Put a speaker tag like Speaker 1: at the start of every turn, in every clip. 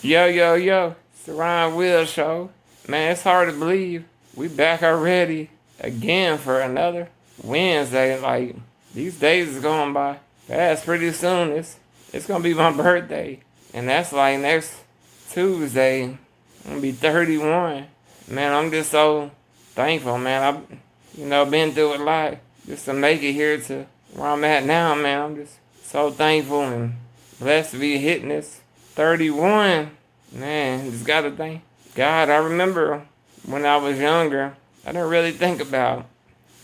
Speaker 1: Yo, yo, yo, it's the Wheelz Show. Man, it's hard to believe we back already again for another Wednesday. Like, these days is going by fast pretty soon. It's gonna be my birthday. And that's like next Tuesday. I'm gonna be 31. Man, I'm just so thankful, man. I've been through a lot just to make it here to where I'm at now, man. I'm just so thankful and blessed to be hitting this 31. Man, just gotta thank God. I remember when I was younger, I didn't really think about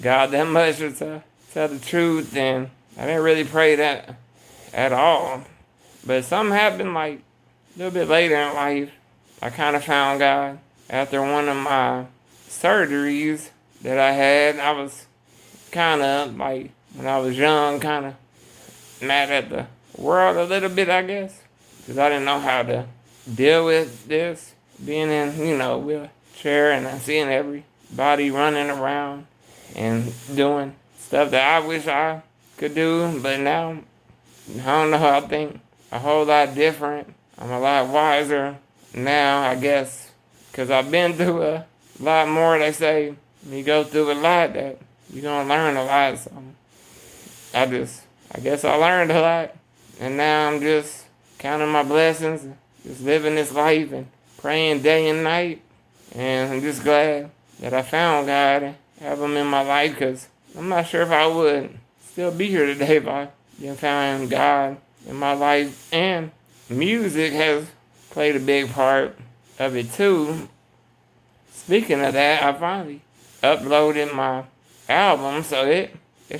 Speaker 1: God that much to tell the truth, and I didn't really pray that at all. But something happened like a little bit later in life. I kind of found God after one of my surgeries that I had. I was kind of like, when I was young, kind of mad at the world a little bit, I guess, because I didn't know how to deal with this, being in, wheelchair and seeing everybody running around and doing stuff that I wish I could do. But now, I don't know, I think a whole lot different. I'm a lot wiser now, I guess, because I've been through a lot more. They say when you go through a lot that you're going to learn a lot. So I guess I learned a lot. And now I'm just counting my blessings, just living this life and praying day and night. And I'm just glad that I found God and have Him in my life, because I'm not sure if I would still be here today if I didn't find God in my life. And music has played a big part of it too. Speaking of that, I finally uploaded my album, so it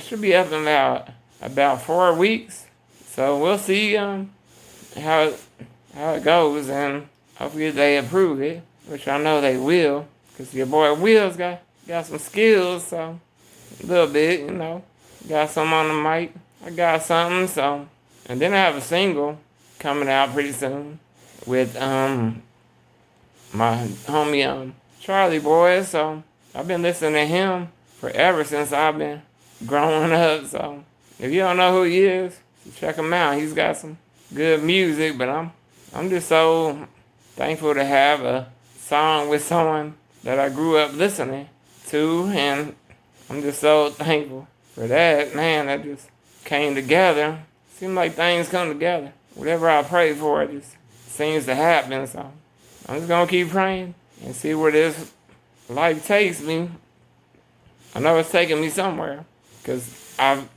Speaker 1: should be up in about 4 weeks. So we'll see how it goes, and hopefully they approve it, which I know they will, because your boy Will's got some skills, so a little bit, got some on the mic. I got something, so, and then I have a single coming out pretty soon with my homie Charlie Boy. So I've been listening to him forever since I've been growing up. So if you don't know who he is, check him out. He's got some good music, but I'm just so thankful to have a song with someone that I grew up listening to, and I'm just so thankful for that. Man, that just came together. Seems like things come together. Whatever I pray for, it just seems to happen. So I'm just gonna keep praying and see where this life takes me. I know it's taking me somewhere, because I'm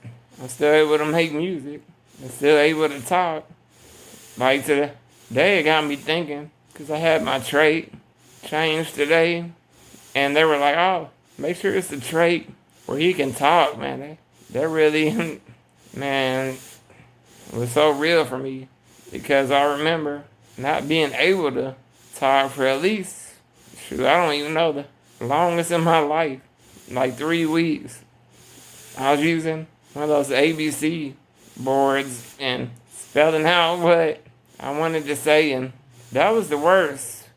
Speaker 1: still able to make music. I'm still able to talk. Like today, it got me thinking, because I had my trait changed today, and they were like, "Oh, make sure it's the trait where he can talk, man." That really, man, was so real for me, because I remember not being able to talk for at least, I don't even know, the longest in my life, like 3 weeks. I was using one of those ABC boards and spelling out what I wanted to say, and that was the worst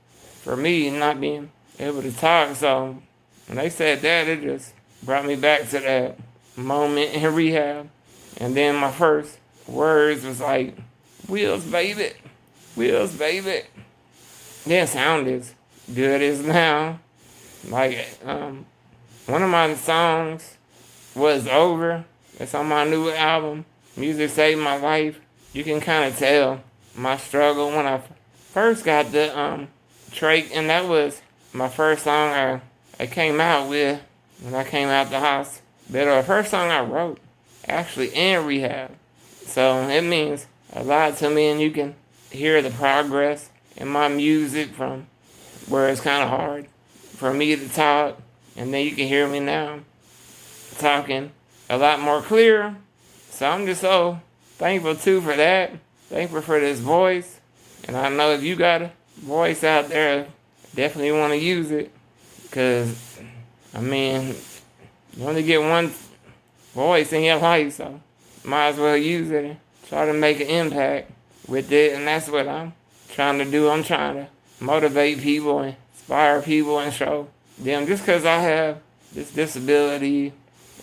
Speaker 1: for me, not being able to talk. So when they said that, it just brought me back to that moment in rehab. And then my first words was like, "Wheels, baby, wheels, baby." Didn't sound as good as now. Like, one of my songs was Over. It's on my new album, Music Saved My Life. You can kind of tell my struggle when I first got the trait, and that was my first song I came out with when I came out the hospital. The first song I wrote, actually in rehab. So it means a lot to me, and you can hear the progress in my music from where it's kind of hard for me to talk, and then you can hear me now talking a lot more clear. So I'm just so thankful too for that. Thankful for this voice. And I know if you got a voice out there, definitely want to use it. Because, I mean, you only get one voice in your life, so might as well use it and try to make an impact with it. And that's what I'm trying to do. I'm trying to motivate people and inspire people and show them, just because I have this disability,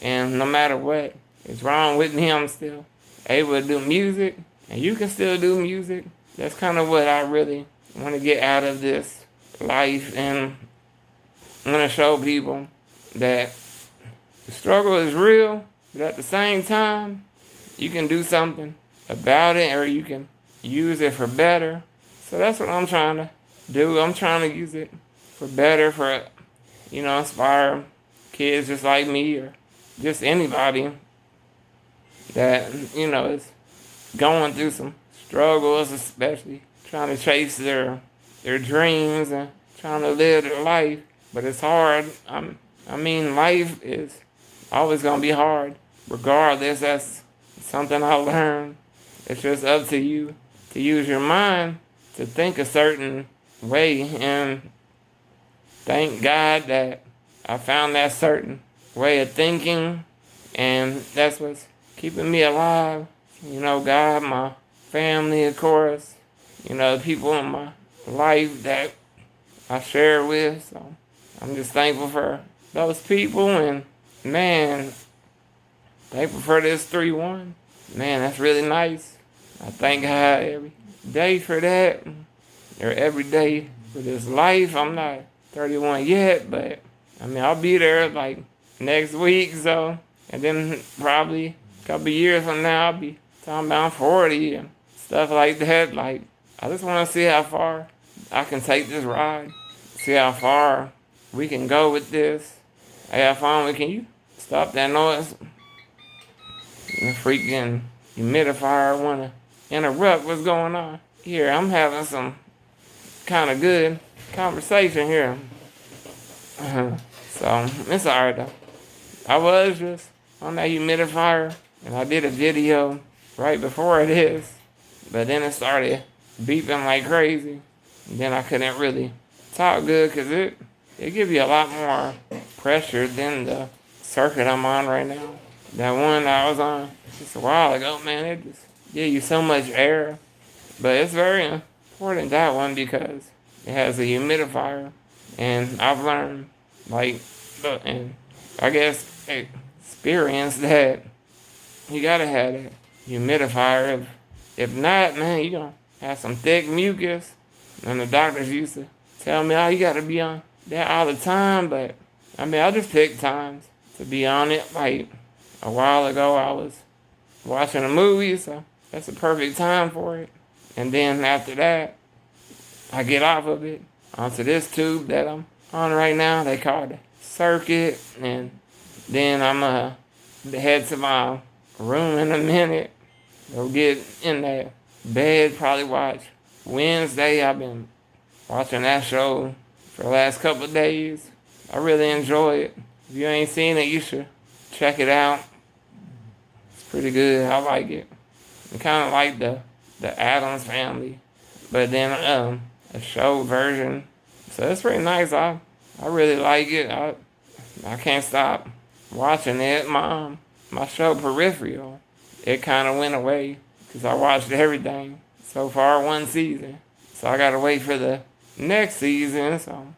Speaker 1: and no matter what is wrong with me, I'm still able to do music, and you can still do music. That's kind of what I really want to get out of this life, and I want to show people that the struggle is real, but at the same time, you can do something about it, or you can use it for better. So that's what I'm trying to do. I'm trying to use it for better, for, inspire kids just like me, or just anybody that, is going through some struggles, especially trying to chase their dreams and trying to live their life. But it's hard. Life is always going to be hard. Regardless, that's something I learned. It's just up to you to use your mind to think a certain way. And thank God that I found that certain way of thinking. And that's what's keeping me alive. God, my family, of course. The people in my life that I share with. So I'm just thankful for those people. And, man, thankful for this 3-1. Man, that's really nice. I thank God every day for that. Or every day for this life. I'm not 31 yet, but, I'll be there, like, next week, so. And then probably a couple years from now, I'll be talking about 40 and stuff like that. Like, I just want to see how far I can take this ride. See how far we can go with this. Hey, have fun. Can you stop that noise? The freaking humidifier want to interrupt what's going on. Here, I'm having some kind of good conversation here. So, it's alright though. I was just on that humidifier, and I did a video right before this, but then it started beeping like crazy. And then I couldn't really talk good because it gives you a lot more pressure than the circuit I'm on right now. That one I was on just a while ago, man, it just gives you so much air. But it's very important, that one, because it has a humidifier. And I've learned, and I guess experience that you gotta have that humidifier. If not, man, you're gonna have some thick mucus. And the doctors used to tell me, oh, you gotta be on that all the time. But, I just picked times to be on it. Like, a while ago, I was watching a movie, so that's a perfect time for it. And then after that, I get off of it onto this tube that I'm on right now. They call it a circuit. And then I'm gonna head to my room in a minute. Go get in that bed, probably watch Wednesday. I've been watching that show for the last couple of days. I really enjoy it. If you ain't seen it, you should check it out. It's pretty good. I like it. I kind of like the Addams Family, but then a show version. So it's pretty nice. I really like it. I can't stop watching it. My show Peripheral, it kind of went away because I watched everything so far, one season. So I gotta wait for the next season. So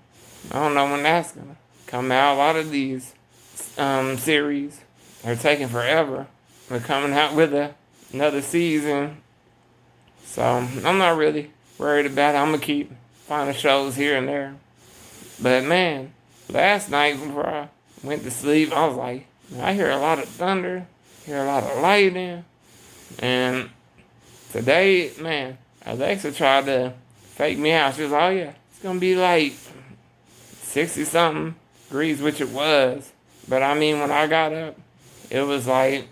Speaker 1: I don't know when that's gonna come out. A lot of these series are taking forever. We're coming out with another season. So I'm not really worried about it. I'm gonna keep finding shows here and there. But man, last night before I went to sleep, I was like, I hear a lot of thunder, hear a lot of lightning. And today, man, Alexa tried to fake me out. She was like, oh yeah, it's gonna be like 60 something degrees, which it was. But when I got up, it was like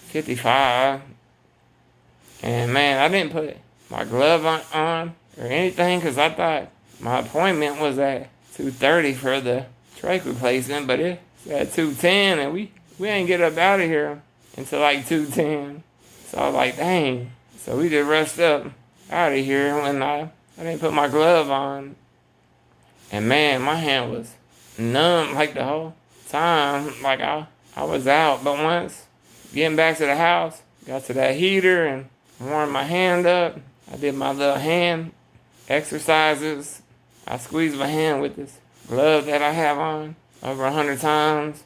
Speaker 1: 55. And man, I didn't put my glove on or anything because I thought my appointment was at 2:30 for the trach replacement, but it's at 2:10, and we ain't get up out of here until like 2:10. So I was like, dang. So we just rushed up out of here when I didn't put my glove on. And man, my hand was numb like the whole time. Like I was out. But once getting back to the house, got to that heater and warmed my hand up. I did my little hand exercises. I squeezed my hand with this glove that I have on over 100 times.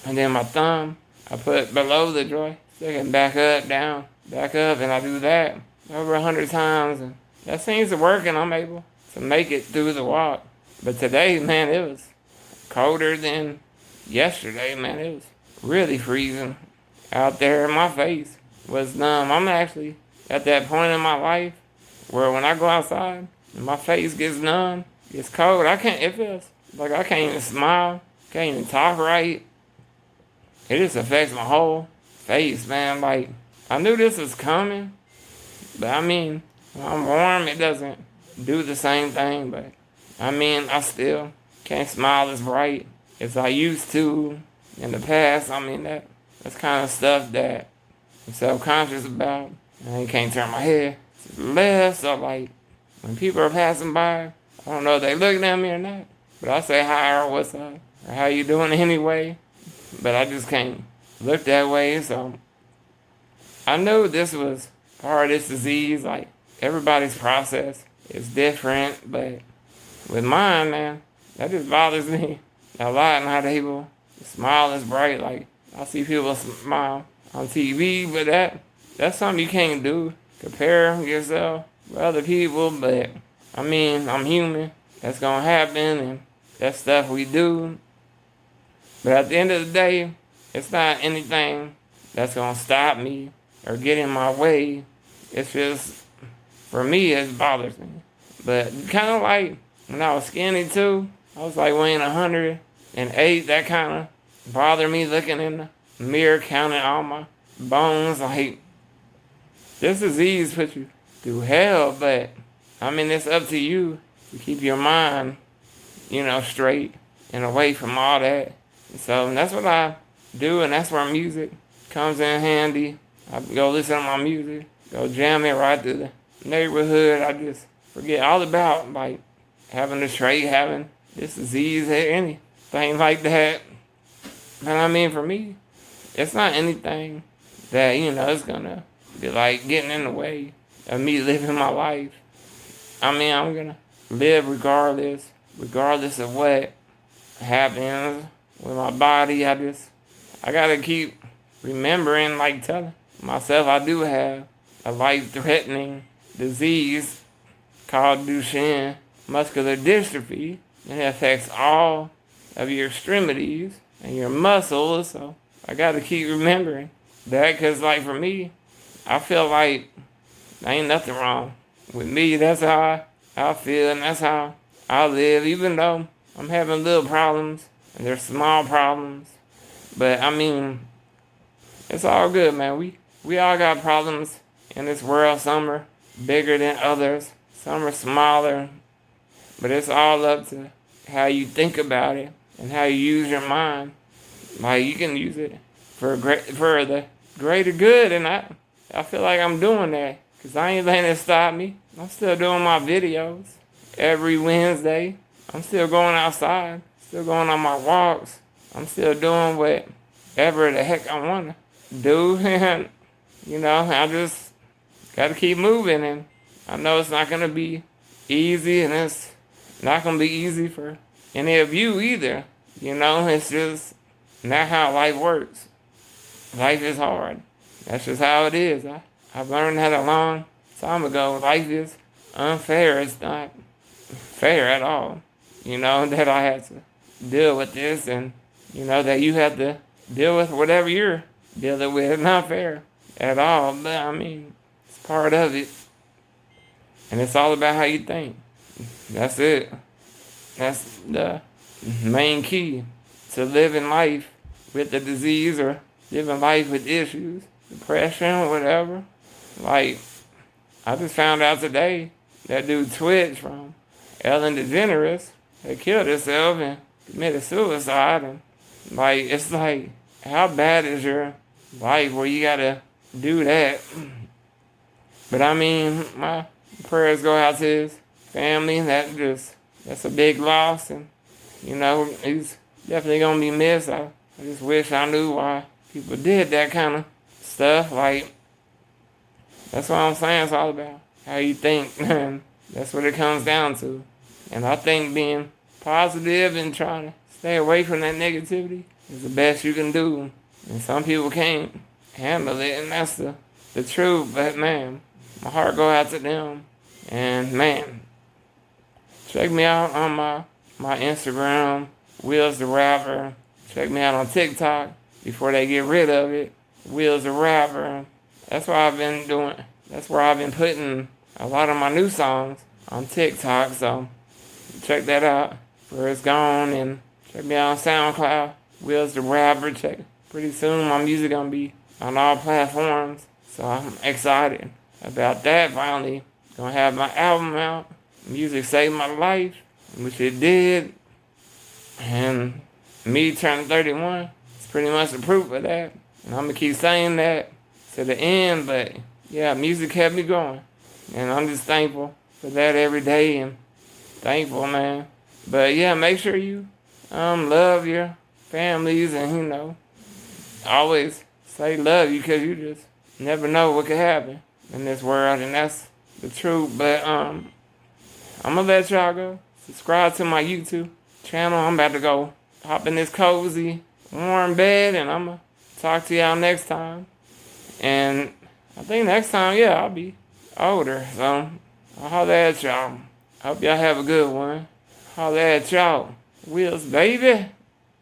Speaker 1: And then my thumb, I put below the joint, so I can back up, down, back up, and I do that over 100 times. And that seems to work and I'm able to make it through the walk. But today, man, it was colder than yesterday, man. It was really freezing out there. My face was numb. I'm actually at that point in my life where when I go outside and my face gets numb, it's cold. It feels like I can't even smile, can't even talk right. It just affects my whole face, man. Like, I knew this was coming, but I mean, when I'm warm, it doesn't do the same thing, but I mean, I still can't smile as bright as I used to in the past. I mean, that's kind of stuff that I'm self-conscious about. I can't turn my head to the left, so like, when people are passing by, I don't know if they looking at me or not, but I say hi or what's up, or how you doing anyway, but I just can't look that way, so I knew this was part of this disease. Like, everybody's process is different, but with mine, man, that just bothers me a lot. Not able to smile as bright. Like, I see people smile on TV, but that's something you can't do. Compare yourself with other people, but I mean, I'm human. That's gonna happen, and that's stuff we do. But at the end of the day, it's not anything that's gonna stop me or get in my way. It's just, for me, it bothers me. But kind of like when I was skinny too, I was like weighing 108. That kind of bothered me, looking in the mirror, counting all my bones. Like, this disease puts you through hell, but I mean, it's up to you to keep your mind, straight and away from all that. So that's what I do, and that's where music comes in handy. I go listen to my music, go jam it right through the neighborhood. I just forget all about, like, having a trait, having this disease, anything like that. And I mean, for me, it's not anything that, it's gonna be like getting in the way of me living my life. I mean, I'm gonna live regardless of what happens with my body. I gotta keep remembering, like, telling myself I do have a life-threatening disease called Duchenne muscular dystrophy, and it affects all of your extremities and your muscles. So I gotta keep remembering that, because, like, for me, I feel like there ain't nothing wrong with me. That's how I feel, and that's how I live, even though I'm having little problems, and they're small problems. But I mean, it's all good, man. We all got problems in this world. Some are bigger than others, some are smaller, but it's all up to how you think about it and how you use your mind. Like, you can use it for the greater good, and I feel like I'm doing that, because I ain't letting it stop me. I'm still doing my videos every Wednesday. I'm still going outside, still going on my walks. I'm still doing whatever the heck I want to do. And, I just got to keep moving. And I know it's not going to be easy, and it's not going to be easy for any of you either. It's just not how life works. Life is hard. That's just how it is. I've learned that a long time ago. Life is unfair. It's not fair at all. That I had to deal with this, and, that you have to deal with whatever you're dealing with. It's not fair at all, but I mean, it's part of it. And it's all about how you think. That's it. That's the main key to living life with the disease, or living life with issues, depression, whatever. Like, I just found out today that dude Twitch from Ellen DeGeneres had killed himself and committed suicide. And, like, it's like, how bad is your life where you gotta do that? But I mean, my prayers go out to his family. That's a big loss, and he's definitely gonna be missed. I just wish I knew why people did that kind of stuff. Like, that's what I'm saying. It's all about how you think, man. That's what it comes down to. And I think being positive and trying to stay away from that negativity is the best you can do. And some people can't handle it, and that's the truth. But man, my heart go out to them And man, check me out on my Instagram, Wheelz the Rapper. Check me out on TikTok before they get rid of it. Wheelz the Rapper. That's what I've been doing. That's where I've been putting a lot of my new songs on TikTok. So check that out before it's gone. And check me out on SoundCloud, Wheelz the Rapper. Check. Pretty soon my music gonna be on all platforms. So I'm excited about that. Finally gonna have my album out. Music saved my life, which it did. And me turning 31 is pretty much the proof of that. And I'm gonna keep saying that to the end, but yeah, music kept me going. And I'm just thankful for that every day and thankful, man. But yeah, make sure you love your families and always say love you, because you just never know what could happen in this world, and that's the truth. But I'm gonna let y'all go. Subscribe to my YouTube channel. I'm about to go hop in this cozy, warm bed, and I'm gonna talk to y'all next time. And I think next time, yeah, I'll be older. So I'll holler at y'all. Hope y'all have a good one. Holler at y'all. Wheelz, baby.